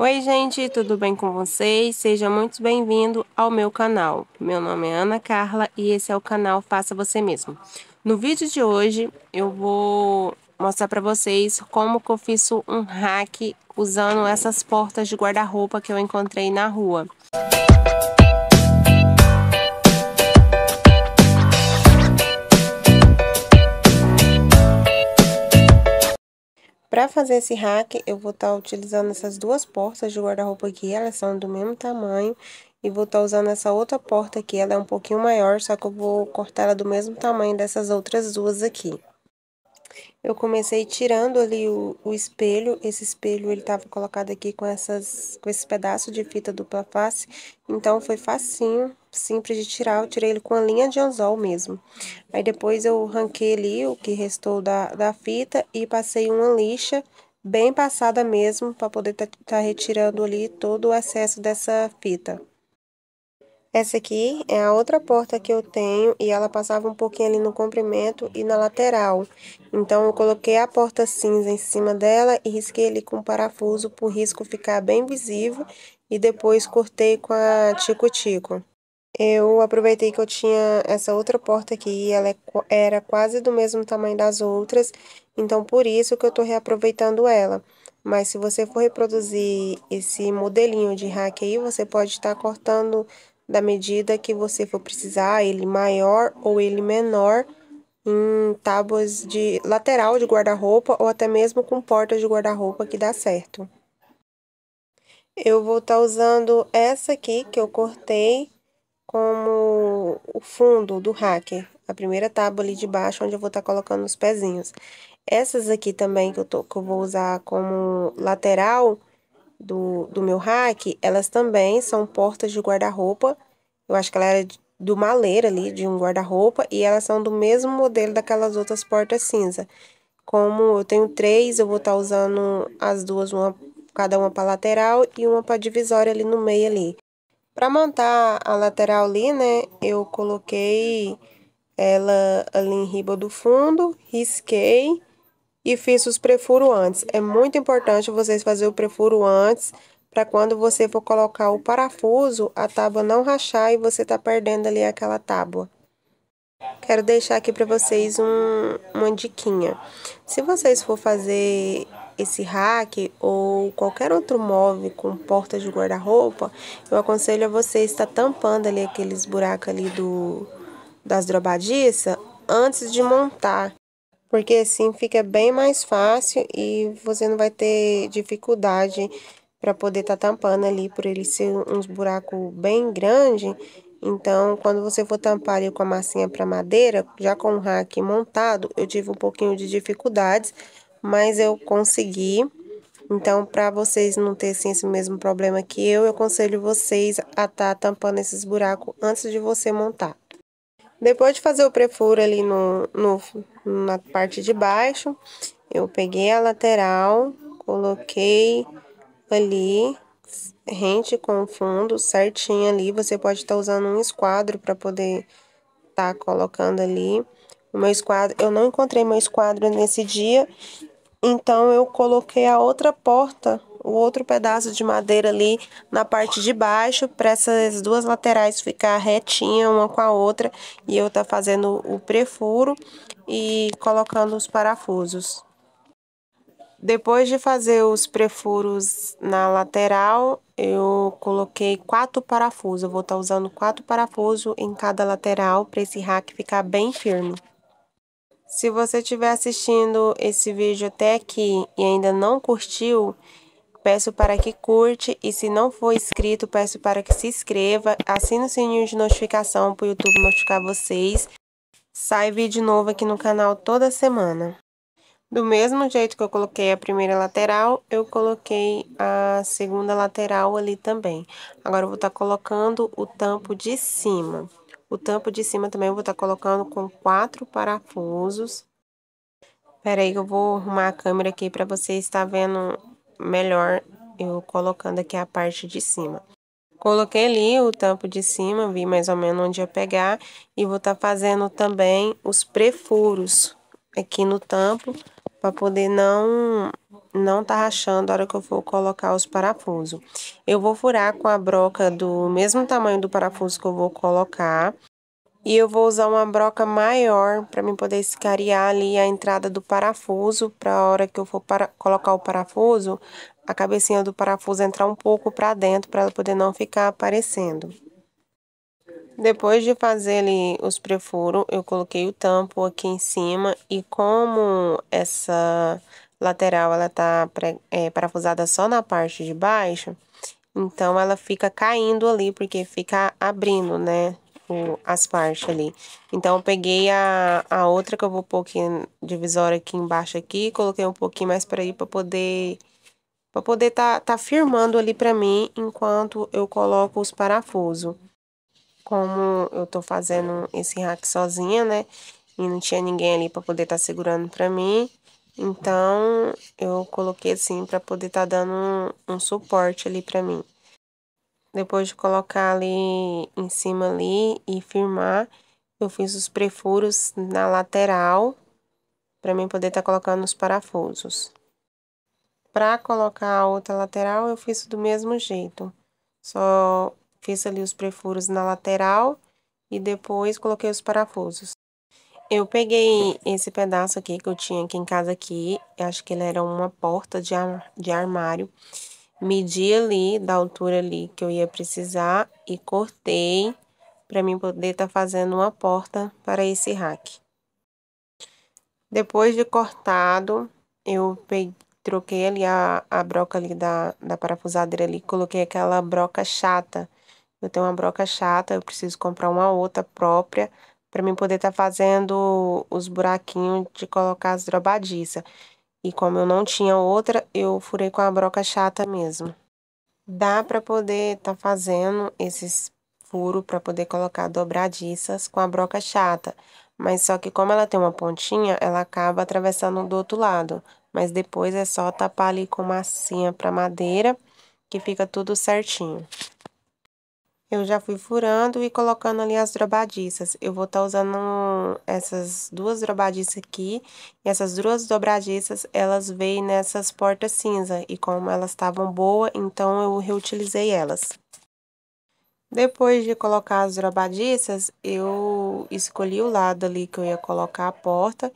Oi, gente, tudo bem com vocês? Seja muito bem-vindo ao meu canal. Meu nome é Ana Carla e esse é o canal Faça Você Mesmo. No vídeo de hoje, eu vou mostrar para vocês como que eu fiz um hack usando essas portas de guarda-roupa que eu encontrei na rua. Para fazer esse hack, eu vou estar utilizando essas duas portas de guarda-roupa aqui, elas são do mesmo tamanho. E vou estar usando essa outra porta aqui, ela é um pouquinho maior, só que eu vou cortar ela do mesmo tamanho dessas outras duas aqui. Eu comecei tirando ali o espelho, esse espelho ele tava colocado aqui com esse pedaço de fita dupla face, então foi facinho, simples de tirar, eu tirei ele com a linha de anzol mesmo. Aí depois eu ranquei ali o que restou da fita e passei uma lixa bem passada mesmo, para poder tá retirando ali todo o excesso dessa fita. Essa aqui é a outra porta que eu tenho e ela passava um pouquinho ali no comprimento e na lateral. Então, eu coloquei a porta cinza em cima dela e risquei ali com parafuso para o risco ficar bem visível e depois cortei com a tico-tico. Eu aproveitei que eu tinha essa outra porta aqui e ela era quase do mesmo tamanho das outras, então por isso que eu tô reaproveitando ela. Mas se você for reproduzir esse modelinho de rack aí, você pode estar cortando da medida que você for precisar, ele maior ou ele menor, em tábuas de lateral de guarda-roupa ou até mesmo com portas de guarda-roupa que dá certo. Eu vou estar usando essa aqui que eu cortei como o fundo do rack, a primeira tábua ali de baixo, onde eu vou estar colocando os pezinhos. Essas aqui também que eu vou usar como lateral do meu rack, elas também são portas de guarda-roupa. Eu acho que ela era do maleiro ali, de um guarda-roupa, e elas são do mesmo modelo daquelas outras portas cinza. Como eu tenho três, eu vou estar usando as duas, cada uma para lateral e uma para divisória ali no meio ali. Para montar a lateral ali, né, eu coloquei ela ali em riba do fundo, risquei e fiz os prefuros antes. É muito importante vocês fazerem o prefuro antes, para quando você for colocar o parafuso, a tábua não rachar e você tá perdendo ali aquela tábua. Quero deixar aqui para vocês uma diquinha. Se vocês for fazer esse rack ou qualquer outro móvel com porta de guarda-roupa, eu aconselho a vocês estar tampando ali aqueles buracos ali das dobradiças antes de montar. Porque assim fica bem mais fácil e você não vai ter dificuldade para poder estar tampando ali, por ele ser uns buracos bem grandes. Então, quando você for tampar ali com a massinha para madeira, já com o rack montado, eu tive um pouquinho de dificuldades, mas eu consegui. Então, para vocês não terem assim, esse mesmo problema que eu aconselho vocês a estar tampando esses buracos antes de você montar. Depois de fazer o prefuro ali na parte de baixo, eu peguei a lateral, coloquei ali, rente com o fundo, certinho ali. Você pode estar usando um esquadro para poder estar colocando ali. O meu esquadro, eu não encontrei meu esquadro nesse dia, então eu coloquei a outra porta, o outro pedaço de madeira ali na parte de baixo, para essas duas laterais ficar retinha uma com a outra, e eu tá fazendo o prefuro e colocando os parafusos. Depois de fazer os prefuros na lateral, eu coloquei 4 parafusos. Eu vou estar usando 4 parafusos em cada lateral para esse rack ficar bem firme. Se você estiver assistindo esse vídeo até aqui e ainda não curtiu, peço para que curte e se não for inscrito, peço para que se inscreva, assine o sininho de notificação para o YouTube notificar vocês. Sai vídeo novo aqui no canal toda semana. Do mesmo jeito que eu coloquei a primeira lateral, eu coloquei a segunda lateral ali também. Agora, eu vou estar colocando o tampo de cima. O tampo de cima também eu vou estar colocando com 4 parafusos. Pera aí que eu vou arrumar a câmera aqui para você estar vendo melhor eu colocando aqui a parte de cima. Coloquei ali o tampo de cima, vi mais ou menos onde ia pegar e vou estar fazendo também os prefuros aqui no tampo para poder não tá rachando a hora que eu for colocar os parafusos. Eu vou furar com a broca do mesmo tamanho do parafuso que eu vou colocar. E eu vou usar uma broca maior para mim poder escariar ali a entrada do parafuso, para a hora que eu for colocar o parafuso, a cabecinha do parafuso entrar um pouco para dentro, para ela poder não ficar aparecendo. Depois de fazer ali os prefuros, eu coloquei o tampo aqui em cima e como essa lateral ela tá parafusada só na parte de baixo, então ela fica caindo ali, porque fica abrindo, né, as partes ali. Então eu peguei a outra que eu vou pôr aqui, divisória aqui embaixo aqui, coloquei um pouquinho mais para aí para poder tá firmando ali para mim enquanto eu coloco os parafusos. Como eu tô fazendo esse rack sozinha, né? E não tinha ninguém ali para poder estar segurando para mim. Então, eu coloquei assim para poder estar dando um suporte ali para mim. Depois de colocar ali em cima ali e firmar, eu fiz os prefuros na lateral para mim poder estar colocando os parafusos. Para colocar a outra lateral, eu fiz do mesmo jeito. Só fiz ali os prefuros na lateral e depois coloquei os parafusos. Eu peguei esse pedaço aqui que eu tinha aqui em casa aqui, eu acho que ele era uma porta de armário. Medi ali da altura ali que eu ia precisar e cortei para mim poder estar fazendo uma porta para esse rack. Depois de cortado, eu troquei ali a broca ali da parafusadeira ali, coloquei aquela broca chata. Eu tenho uma broca chata, eu preciso comprar uma outra própria para mim poder estar fazendo os buraquinhos de colocar as dobradiças. E como eu não tinha outra, eu furei com a broca chata mesmo. Dá para poder estar fazendo esses furos para poder colocar dobradiças com a broca chata. Mas só que como ela tem uma pontinha, ela acaba atravessando do outro lado. Mas depois é só tapar ali com massinha para madeira, que fica tudo certinho. Eu já fui furando e colocando ali as dobradiças. Eu vou estar usando essas duas dobradiças aqui. E essas duas dobradiças, elas veio nessas portas cinza. E como elas estavam boas, então eu reutilizei elas. Depois de colocar as dobradiças, eu escolhi o lado ali que eu ia colocar a porta.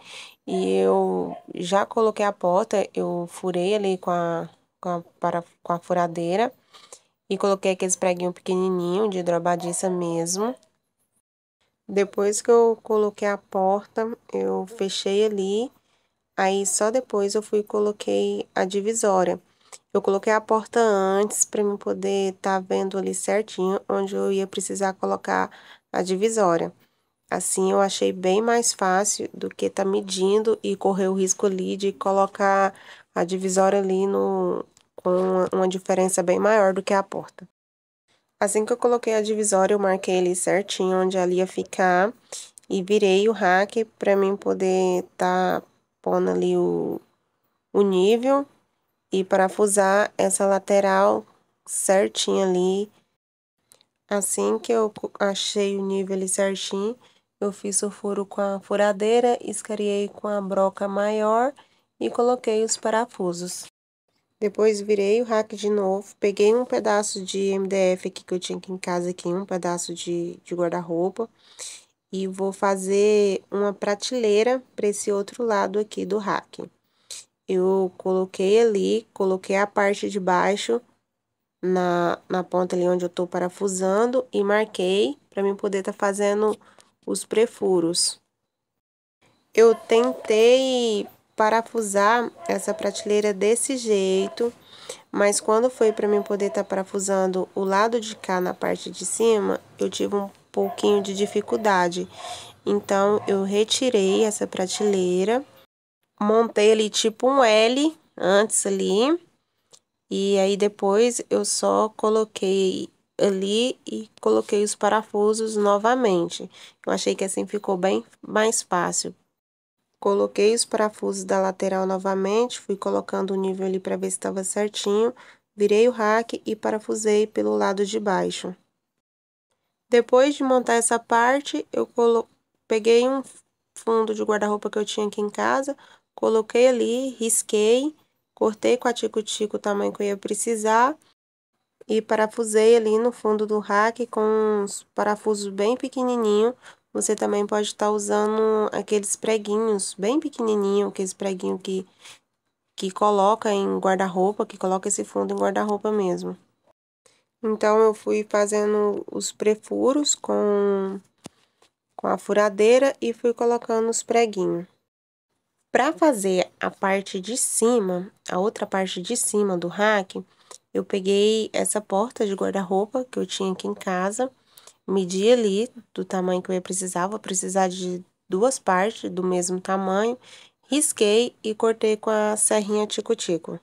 E eu já coloquei a porta, eu furei ali com a furadeira. E coloquei aqueles preguinhos pequenininhos de dobradiça mesmo. Depois que eu coloquei a porta, eu fechei ali. Aí só depois eu fui e coloquei a divisória. Eu coloquei a porta antes para mim poder estar vendo ali certinho onde eu ia precisar colocar a divisória. Assim eu achei bem mais fácil do que estar medindo e correr o risco ali de colocar a divisória ali no, com uma diferença bem maior do que a porta. Assim que eu coloquei a divisória, eu marquei ali certinho onde ela ia ficar e virei o rack para mim poder tá pondo ali o nível e parafusar essa lateral certinho ali. Assim que eu achei o nível ali certinho, eu fiz o furo com a furadeira, escariei com a broca maior e coloquei os parafusos. Depois virei o rack de novo, peguei um pedaço de MDF aqui que eu tinha aqui em casa, aqui, um pedaço de guarda-roupa. E vou fazer uma prateleira para esse outro lado aqui do rack. Eu coloquei ali, coloquei a parte de baixo na ponta ali onde eu tô parafusando e marquei para mim poder estar fazendo os prefuros. Eu tentei parafusar essa prateleira desse jeito, mas quando foi para mim poder estar parafusando o lado de cá na parte de cima, eu tive um pouquinho de dificuldade. Então, eu retirei essa prateleira, montei ali tipo um L antes ali, e aí depois eu só coloquei ali e coloquei os parafusos novamente. Eu achei que assim ficou bem mais fácil. Coloquei os parafusos da lateral novamente, fui colocando o nível ali para ver se estava certinho, virei o rack e parafusei pelo lado de baixo. Depois de montar essa parte, eu peguei um fundo de guarda-roupa que eu tinha aqui em casa, coloquei ali, risquei Cortei com a tico-tico o tamanho que eu ia precisar e parafusei ali no fundo do rack com uns parafusos bem pequenininho. Você também pode estar usando aqueles preguinhos bem pequenininho, aqueles preguinhos que coloca em guarda-roupa, que coloca esse fundo em guarda-roupa mesmo. Então, eu fui fazendo os prefuros com a furadeira e fui colocando os preguinhos. Para fazer a parte de cima, a outra parte de cima do rack, eu peguei essa porta de guarda-roupa que eu tinha aqui em casa, medi ali do tamanho que eu ia precisar, vou precisar de duas partes do mesmo tamanho, risquei e cortei com a serrinha tico-tico.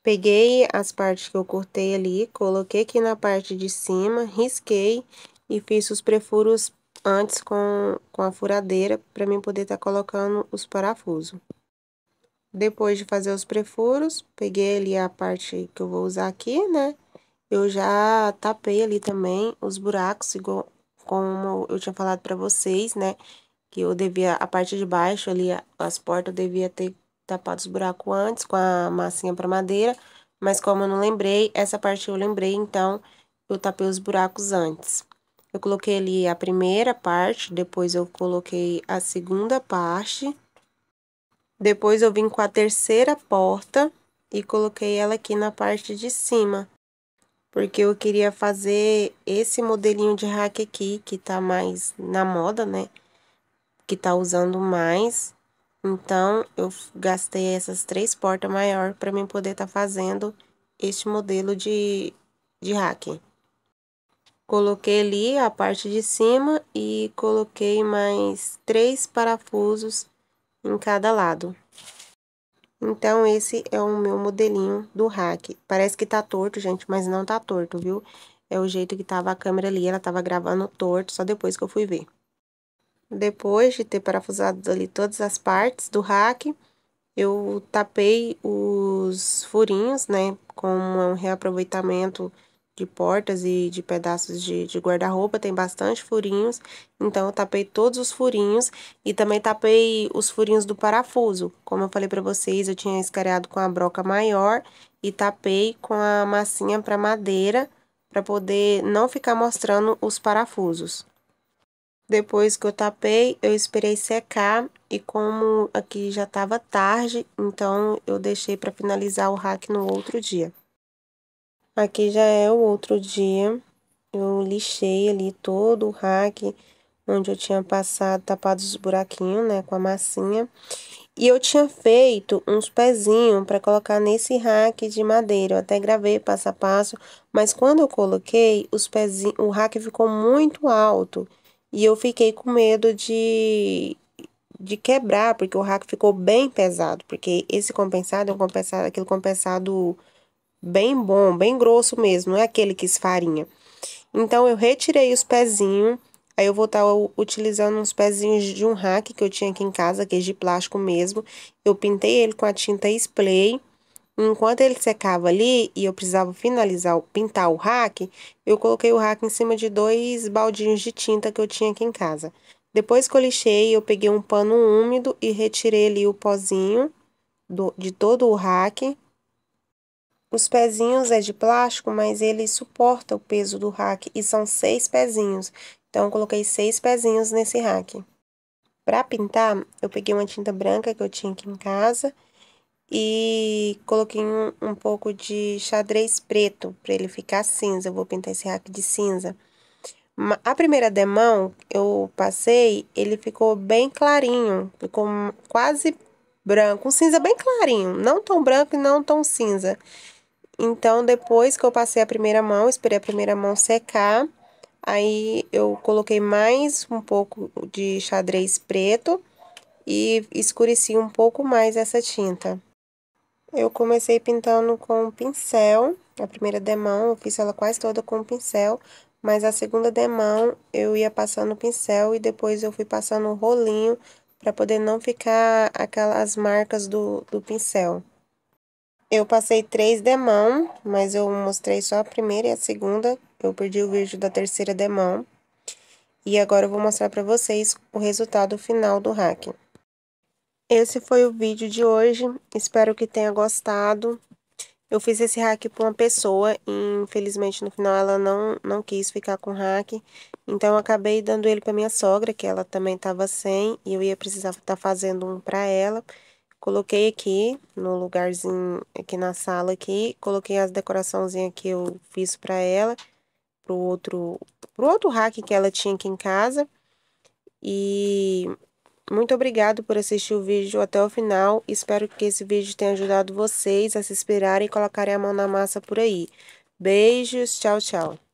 Peguei as partes que eu cortei ali, coloquei aqui na parte de cima, risquei e fiz os prefuros antes com a furadeira para mim poder estar colocando os parafusos. Depois de fazer os prefuros, peguei ali a parte que eu vou usar aqui, né? Eu já tapei ali também os buracos, igual como eu tinha falado para vocês, né? Que eu devia, a parte de baixo ali, as portas, eu devia ter tapado os buracos antes com a massinha para madeira. Mas como eu não lembrei, essa parte eu lembrei, então eu tapei os buracos antes. Eu coloquei ali a primeira parte, depois eu coloquei a segunda parte. Depois eu vim com a terceira porta e coloquei ela aqui na parte de cima. Porque eu queria fazer esse modelinho de rack aqui, que tá mais na moda, né? Que tá usando mais. Então, eu gastei essas 3 portas maior para mim poder estar fazendo este modelo de rack. Coloquei ali a parte de cima e coloquei mais 3 parafusos em cada lado. Então, esse é o meu modelinho do rack. Parece que tá torto, gente, mas não tá torto, viu? É o jeito que tava a câmera ali, ela tava gravando torto, só depois que eu fui ver. Depois de ter parafusado ali todas as partes do rack, eu tapei os furinhos, né? Com um reaproveitamento de portas e de pedaços de guarda-roupa, tem bastante furinhos. Então, eu tapei todos os furinhos e também tapei os furinhos do parafuso. Como eu falei pra vocês, eu tinha escareado com a broca maior e tapei com a massinha pra madeira, pra poder não ficar mostrando os parafusos. Depois que eu tapei, eu esperei secar e como aqui já estava tarde, então eu deixei para finalizar o rack no outro dia. Aqui já é o outro dia, eu lixei ali todo o rack, onde eu tinha passado, tapado os buraquinhos, né, com a massinha. E eu tinha feito uns pezinhos para colocar nesse rack de madeira. Eu até gravei passo a passo, mas quando eu coloquei, os pezinhos, o rack ficou muito alto. E eu fiquei com medo de quebrar, porque o rack ficou bem pesado. Porque esse compensado é um compensado, aquele compensado bem bom, bem grosso mesmo, não é aquele que esfarinha. Então, eu retirei os pezinhos. Aí, eu vou estar utilizando uns pezinhos de um rack que eu tinha aqui em casa, que é de plástico mesmo. Eu pintei ele com a tinta spray. Enquanto ele secava ali e eu precisava finalizar, pintar o rack, eu coloquei o rack em cima de 2 baldinhos de tinta que eu tinha aqui em casa. Depois que eu lixei, eu peguei um pano úmido e retirei ali o pozinho de todo o rack. Os pezinhos é de plástico, mas ele suporta o peso do rack e são 6 pezinhos. Então, eu coloquei 6 pezinhos nesse rack. Para pintar, eu peguei uma tinta branca que eu tinha aqui em casa e coloquei um pouco de xadrez preto para ele ficar cinza. Eu vou pintar esse rack de cinza. A primeira demão eu passei, ele ficou bem clarinho, ficou quase branco, um cinza bem clarinho, não tão branco e não tão cinza. Então, depois que eu passei a primeira mão, esperei a primeira mão secar, aí eu coloquei mais um pouco de xadrez preto e escureci um pouco mais essa tinta. Eu comecei pintando com um pincel, a primeira demão eu fiz ela quase toda com um pincel, mas a segunda demão eu ia passando o pincel e depois eu fui passando o rolinho para poder não ficar aquelas marcas do pincel. Eu passei 3 demão, mas eu mostrei só a primeira e a segunda. Eu perdi o vídeo da terceira demão. E agora eu vou mostrar pra vocês o resultado final do rack. Esse foi o vídeo de hoje, espero que tenha gostado. Eu fiz esse hack para uma pessoa e infelizmente no final ela não quis ficar com o hack. Então eu acabei dando ele para minha sogra, que ela também estava sem, e eu ia precisar estar fazendo um para ela. Coloquei aqui no lugarzinho, aqui na sala aqui, coloquei as decoraçãozinhas que eu fiz para ela, pro outro hack que ela tinha aqui em casa. E muito obrigado por assistir o vídeo até o final. Espero que esse vídeo tenha ajudado vocês a se inspirarem e colocarem a mão na massa por aí. Beijos, tchau, tchau.